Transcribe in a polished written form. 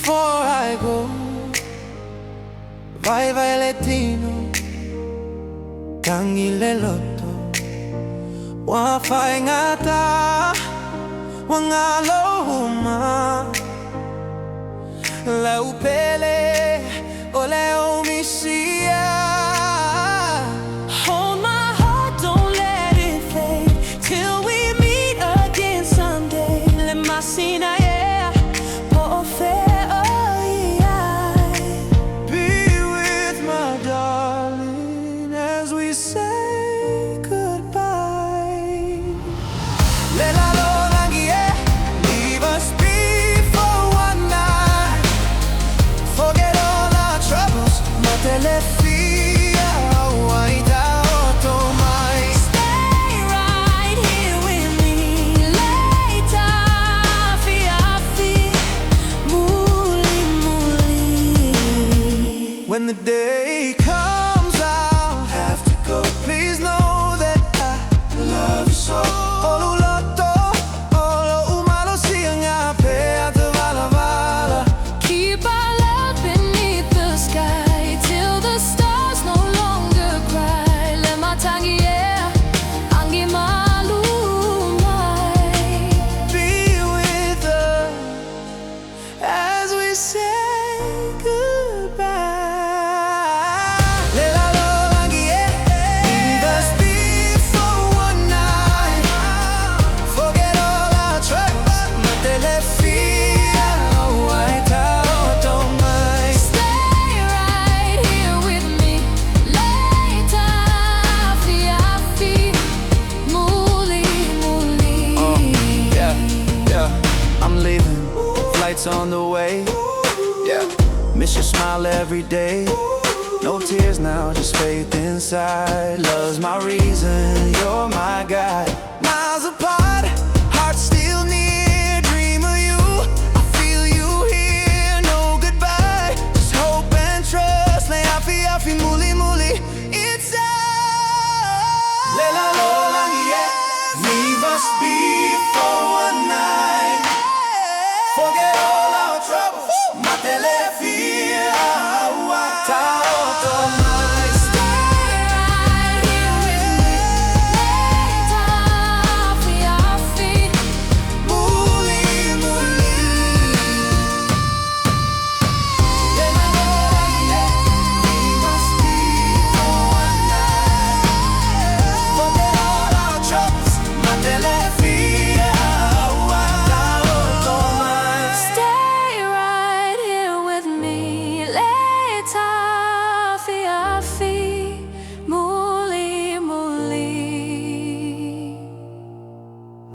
before I go. Vai vai letino, tangi le lotto. Wa fai ngata, wa ngaloma. La upele, ole omisia. Hold my heart, don't let it fade till we meet again someday. Let my scene When the day comes, I'll have to go. Please know that I love you so. Keep our love beneath the sky till the stars no longer cry. Let my tangi angi malumai. Be with us as we say goodbye. On the way, yeah. Miss your smile every day. No tears now, just faith inside. Love's my reason, you're my guide. Miles apart, hearts still near. Dream of you, I feel you here. No goodbye, just hope and trust. Ta Afiafi Mulimuli, it's us. Lela lo langi, leave us be for one night. Forget all our troubles,